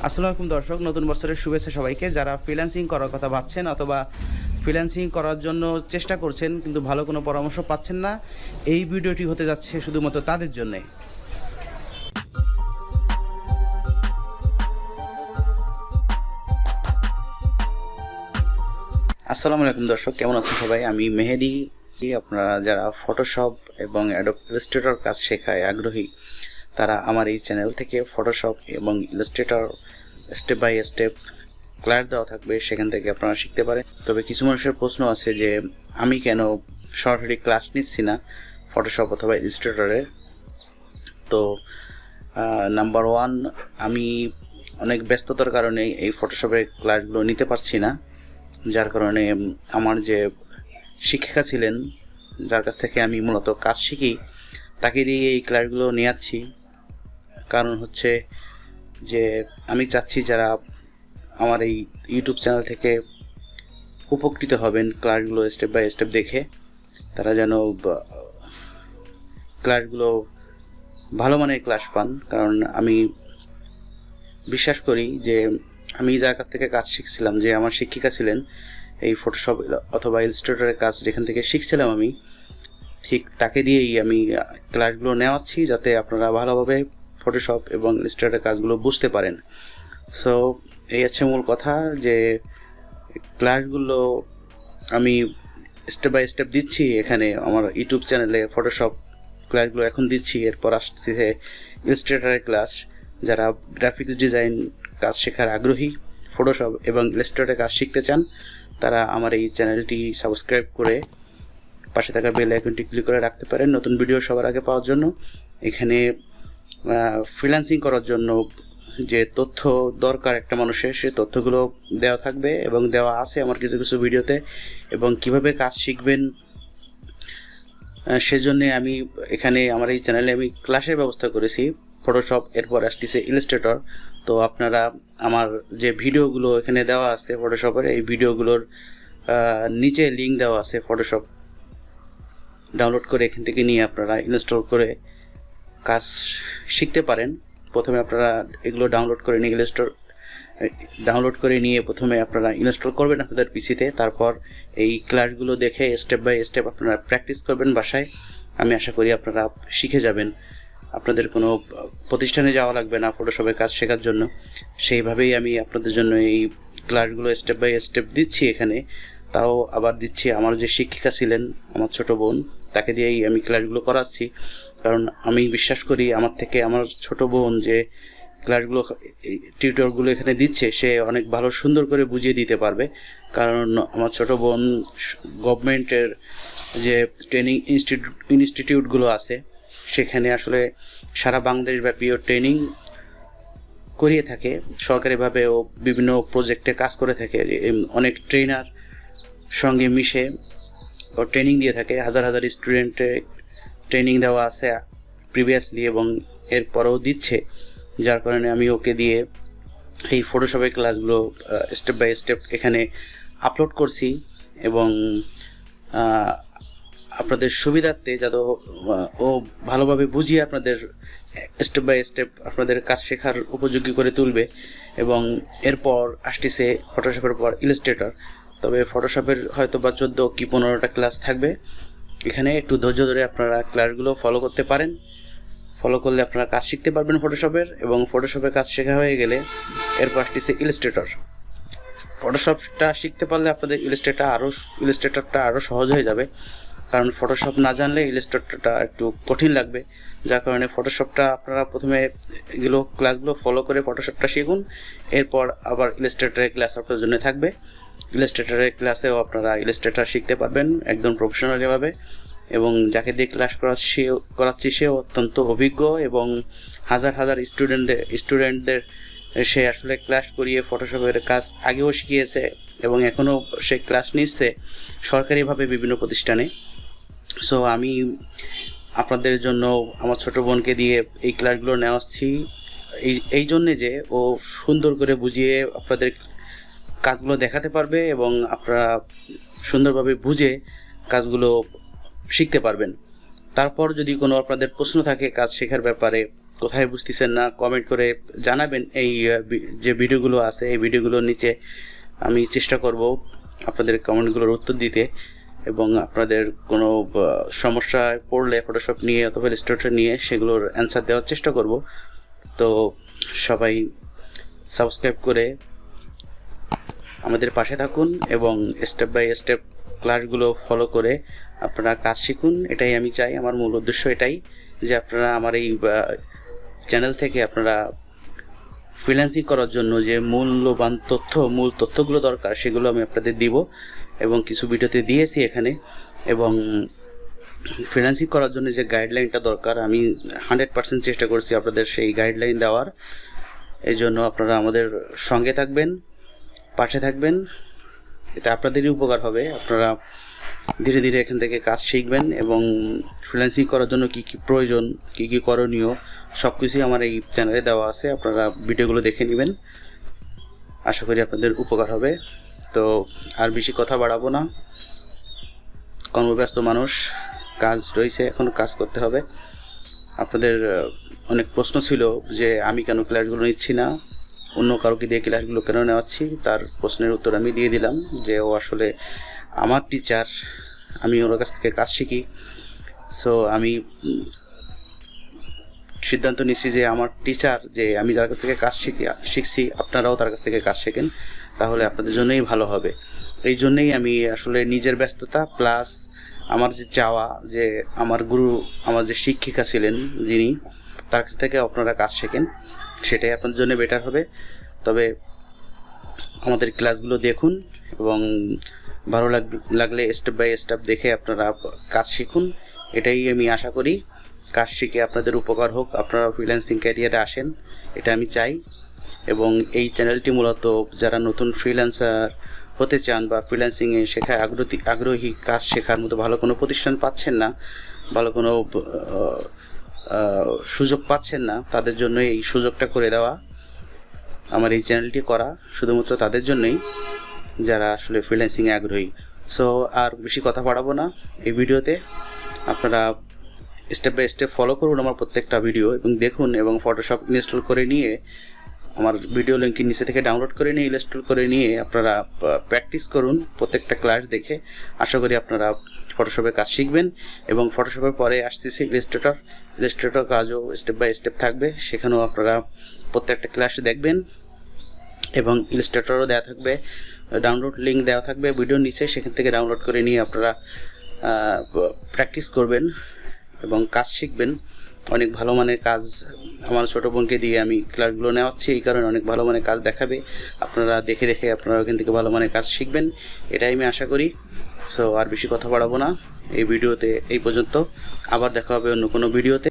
আসসালামু আলাইকুম দর্শক, নতুন বছরের শুভেচ্ছা সবাইকে। যারা ফ্রিল্যান্সিং করার কথা ভাবছেন অথবা ফ্রিল্যান্সিং করার জন্য চেষ্টা করছেন কিন্তু ভালো কোনো পরামর্শ পাচ্ছেন না, এই ভিডিওটি হতে যাচ্ছে শুধুমাত্র তাদের জন্যে। আসসালামু আলাইকুম দর্শক, কেমন আছেন সবাই? আমি মেহেদি। আপনারা যারা ফটোশপ এবং অ্যাডোব ইলাস্ট্রেটর কাজ শেখায় আগ্রহী, তারা আমার এই চ্যানেল থেকে ফটোশপ এবং Illustrator step by step class দেওয়া থাকবে, সেখান থেকে আপনারা শিখতে পারেন। তবে কিছু মানুষের প্রশ্ন আছে যে আমি কেন সরাসরি ক্লাস নিচ্ছি না ফটোশপ অথবা ইলাস্ট্রেটরের। তো নাম্বার ওয়ান, আমি অনেক ব্যস্ততার কারণে এই ফটোশপের ক্লাসগুলো নিতে পারছি না, যার কারণে আমার যে শিক্ষিকা ছিলেন, যার কাছ থেকে আমি মূলত কাজ শিখি, তাকে দিয়ে এই ক্লাসগুলো নিয়েছি। কারণ হচ্ছে যে আমি চাচ্ছি যারা আমার এই ইউটিউব চ্যানেল থেকে উপকৃত হবেন ক্লাসগুলো স্টেপ বাই স্টেপ দেখে, তারা যেন ক্লাসগুলো ভালো মানের ক্লাস পান। কারণ আমি বিশ্বাস করি যে আমি যার কাছ থেকে কাজ শিখছিলাম, যে আমার শিক্ষিকা ছিলেন এই ফটোশপ অথবা ইলাস্ট্রেটরের কাজ যেখান থেকে শিখছিলাম আমি, ঠিক তাকে দিয়েই আমি ক্লাসগুলো নেওয়াচ্ছি, যাতে আপনারা ভালোভাবে ফটোশপ এবং ইলাস্ট্রেটরের কাজগুলো বুঝতে পারেন। সো এই হচ্ছে মূল কথা, যে ক্লাসগুলো আমি স্টেপ বাই স্টেপ দিচ্ছি এখানে আমার ইউটিউব চ্যানেলে। ফটোশপ ক্লাসগুলো এখন দিচ্ছি, এরপর আসছে ইলাস্ট্রেটরের ক্লাস। যারা গ্রাফিক্স ডিজাইন কাজ শেখার আগ্রহী, ফটোশপ এবং ইলাস্ট্রেটরের কাজ শিখতে চান, তারা আমার এই চ্যানেলটি সাবস্ক্রাইব করে পাশে থাকা বেল আইকনটি ক্লিক করে রাখতে পারেন নতুন ভিডিও সবার আগে পাওয়ার জন্য। এখানে ফ্রিল্যান্সিং করার জন্য যে তথ্য দরকার একটা মানুষের, সে তথ্যগুলো দেওয়া থাকবে এবং দেওয়া আছে আমার কিছু কিছু ভিডিওতে। এবং কিভাবে কাজ শিখবেন সেজন্য আমি এখানে আমার এই চ্যানেলে আমি ক্লাসের ব্যবস্থা করেছি, ফটোশপ, এরপর আসতেছে ইলাস্ট্রেটর। তো আপনারা আমার যে ভিডিওগুলো এখানে দেওয়া আছে ফটোশপের, এই ভিডিওগুলোর নিচে লিঙ্ক দেওয়া আছে, ফটোশপ ডাউনলোড করে এখান থেকে নিয়ে আপনারা ইনস্টল করে কাজ শিখতে পারেন। প্রথমে আপনারা এগুলো ডাউনলোড করে নিয়ে প্রথমে আপনারা ইনস্টল করবেন আপনাদের পিসিতে। তারপর এই ক্লাসগুলো দেখে স্টেপ বাই স্টেপ আপনারা প্র্যাকটিস করবেন বাসায়। আমি আশা করি আপনারা শিখে যাবেন, আপনাদের কোনো প্রতিষ্ঠানে যাওয়া লাগবে না ফটোশপের কাজ শেখার জন্য। সেইভাবেই আমি আপনাদের জন্য এই ক্লাসগুলো স্টেপ বাই স্টেপ দিচ্ছি এখানে। তাও আবার দিচ্ছি আমার যে শিক্ষিকা ছিলেন, আমার ছোট বোন, তাকে দিয়েই আমি ক্লাসগুলো করাচ্ছি। কারণ আমি বিশ্বাস করি আমার থেকে আমার ছোট বোন যে ক্লাসগুলো টিউটরগুলো এখানে দিচ্ছে, সে অনেক ভালো সুন্দর করে বুঝিয়ে দিতে পারবে। কারণ আমার ছোট বোন গভর্নমেন্টের যে ট্রেনিং ইনস্টিটিউটগুলো আছে, সেখানে আসলে সারা বাংলাদেশ ব্যাপীও ট্রেনিং করিয়ে থাকে সরকারিভাবে, ও বিভিন্ন প্রজেক্টে কাজ করে থাকে। অনেক ট্রেনার সঙ্গে মিশে ও ট্রেনিং দিয়ে থাকে, হাজার হাজার স্টুডেন্টের ট্রেনিং দেওয়া আছে প্রিভিয়াসলি এবং এরপরেও দিচ্ছে। যার কারণে আমি ওকে দিয়ে এই ফটোশপের ক্লাসগুলো স্টেপ বাই স্টেপ এখানে আপলোড করছি। এবং আপনাদের সুবিধার্থে যাতে ও ভালোভাবে বুঝিয়ে আপনাদের স্টেপ বাই স্টেপ আপনাদের কাজ শেখার উপযোগী করে তুলবে। এবং এরপর আসতেছে ফটোশপের পর ইলাস্ট্রেটর। তবে ফটোশপের হয়তো বা 14 কি 15টা ক্লাস থাকবে। এখানে একটু ধৈর্য ধরে আপনারা ক্লাসগুলো ফলো করতে পারেন। ফলো করলে আপনারা কাজ শিখতে পারবেন ফটোশপের, এবং ফটোশপের কাজ শেখা হয়ে গেলে এরপর আসতেছে ইলাস্ট্রেটর। ফটোশপটা শিখতে পারলে আপনাদের ইলাস্ট্রেটরটা আরও সহজ হয়ে যাবে। কারণ ফটোশপ না জানলে ইলাস্ট্রেটরটা একটু কঠিন লাগবে। যার কারণে ফটোশপটা আপনারা প্রথমে ক্লাসগুলো ফলো করে ফটোশপটা শিখুন, এরপর আবার ইলাস্ট্রেটরের ক্লাস আপনার জন্য থাকবে। ইলাস্ট্রেটরের ক্লাসেও আপনারা ইলাস্ট্রেটর শিখতে পারবেন একদম প্রফেশনালিভাবে। এবং যাকে দিয়ে ক্লাস করাচ্ছি সে অত্যন্ত অভিজ্ঞ এবং হাজার হাজার স্টুডেন্টদের সে আসলে ক্লাস করিয়ে ফটোশপের কাজ আগেও শিখিয়েছে এবং এখনও সে ক্লাস নিচ্ছে সরকারিভাবে বিভিন্ন প্রতিষ্ঠানে। সো আমি আপনাদের জন্য আমার ছোট বোনকে দিয়ে এই ক্লাসগুলো নেওয়াচ্ছি এই জন্যে যে ও সুন্দর করে বুঝিয়ে আপনাদের কাজগুলো দেখাতে পারবে এবং আপনারা সুন্দরভাবে বুঝে কাজগুলো শিখতে পারবেন। তারপর যদি কোনো আপনাদের প্রশ্ন থাকে কাজ শেখার ব্যাপারে, কোথায় বুঝতেছেন না কমেন্ট করে জানাবেন। এই যে ভিডিওগুলো আছে এই ভিডিওগুলোর নিচে আমি চেষ্টা করব আপনাদের কমেন্টগুলোর উত্তর দিতে, এবং আপনাদের কোনো সমস্যায় পড়লে ফটোশপ নিয়ে অথবা ইলাস্ট্রেটর নিয়ে সেগুলোর অ্যান্সার দেওয়ার চেষ্টা করব। তো সবাই সাবস্ক্রাইব করে আমাদের পাশে থাকুন এবং স্টেপ বাই স্টেপ ক্লাসগুলো ফলো করে আপনারা কাজ শিখুন। এটাই আমি চাই, আমার মূল উদ্দেশ্য এটাই যে আপনারা আমার এই চ্যানেল থেকে আপনারা ফ্রিল্যান্সিং করার জন্য যে মূল্যবান মূল তথ্যগুলো দরকার সেগুলো আমি আপনাদের দিব, এবং কিছু ভিডিওতে দিয়েছি এখানে। এবং ফ্রিল্যান্সিং করার জন্য যে গাইডলাইনটা দরকার আমি 100% চেষ্টা করছি আপনাদের সেই গাইডলাইন দেওয়ার। এই জন্য আপনারা আমাদের সঙ্গে থাকবেন, পাশে থাকবেন, এতে আপনাদেরই উপকার হবে। আপনারা ধীরে ধীরে এখান থেকে কাজ শিখবেন এবং ফ্রিল্যান্সিং করার জন্য কি কি প্রয়োজন, কি কি করণীয় সব কিছুই আমার এই চ্যানেলে দেওয়া আছে। আপনারা ভিডিওগুলো দেখে নেবেন, আশা করি আপনাদের উপকার হবে। তো আর বেশি কথা বাড়াবো না, কর্মব্যস্ত মানুষ, কাজ রয়েছে, এখন কাজ করতে হবে। আপনাদের অনেক প্রশ্ন ছিল যে আমি কেন ক্লাসগুলো নিচ্ছি না, অন্য কাউকে দিয়ে ক্লাসগুলো কেন নেওয়াচ্ছি, তার প্রশ্নের উত্তর আমি দিয়ে দিলাম যে ও আসলে আমার টিচার, আমি ওর কাছ থেকে কাজ শিখি। সো আমি সিদ্ধান্ত নিচ্ছি যে আমার টিচার, যে আমি যার কাছ থেকে কাজ শিখছি আপনারাও তার কাছ থেকে কাজ শেখেন, তাহলে আপনাদের জন্যই ভালো হবে। এই জন্যেই আমি আসলে নিজের ব্যস্ততা প্লাস আমার যে চাওয়া যে আমার গুরু, আমার যে শিক্ষিকা ছিলেন যিনি, তার কাছ থেকে আপনারা কাজ শেখেন, সেটাই আপনাদের জন্য বেটার হবে। তবে আমাদের ক্লাসগুলো দেখুন এবং ভালো লাগলে স্টেপ বাই স্টেপ দেখে আপনারা কাজ শিখুন, এটাই আমি আশা করি। কাজ শিখে আপনাদের উপকার হোক, আপনারা ফ্রিল্যান্সিং ক্যারিয়ারে আসেন, এটা আমি চাই। এবং এই চ্যানেলটি মূলত যারা নতুন ফ্রিল্যান্সার হতে চান বা ফ্রিল্যান্সিংয়ে শেখায় আগ্রহী, কাজ শেখার মতো ভালো কোনো প্রতিষ্ঠান পাচ্ছেন না, ভালো কোনো সুযোগ পাচ্ছেন না, তাদের জন্য এই সুযোগটা করে দেওয়া, আমার এই চ্যানেলটি করা শুধুমাত্র তাদের জন্যই যারা আসলে ফ্রিল্যান্সিংয়ে আগ্রহী। সো আর বেশি কথা বাড়াবো না এই ভিডিওতে, আপনারা স্টেপ বাই স্টেপ ফলো করুন আমার প্রত্যেকটা ভিডিও এবং দেখুন, এবং ফটোশপ ইনস্টল করে নিয়ে আমার ভিডিও লিঙ্ক নিচে থেকে ডাউনলোড করে নিয়ে ইনস্টল করে নিয়ে আপনারা প্র্যাকটিস করুন প্রত্যেকটা ক্লাস দেখে। আশা করি আপনারা ফটোশপের কাজ শিখবেন। এবং ফটোশপের পরে আসতেছে ইলাস্ট্রেটর কাজও স্টেপ বাই স্টেপ থাকবে, সেখানেও আপনারা প্রত্যেকটা ক্লাস দেখবেন এবং ইলাস্ট্রেটরও দেওয়া থাকবে, ডাউনলোড লিঙ্ক দেওয়া থাকবে ভিডিওর নিচে, সেখান থেকে ডাউনলোড করে নিয়ে আপনারা প্র্যাকটিস করবেন এবং কাজ শিখবেন। অনেক ভালো মানের কাজ আমার ছোটো বোনকে দিয়ে আমি ক্লাসগুলো নেওয়াচ্ছি, এই কারণে অনেক ভালো মানের কাজ দেখাবে, আপনারা দেখে দেখে আপনারা ওখান থেকে ভালো মানের কাজ শিখবেন, এটাই আমি আশা করি। সো আর বেশি কথা বাড়াবো না এই ভিডিওতে, এই পর্যন্ত। আবার দেখা হবে অন্য কোনো ভিডিওতে।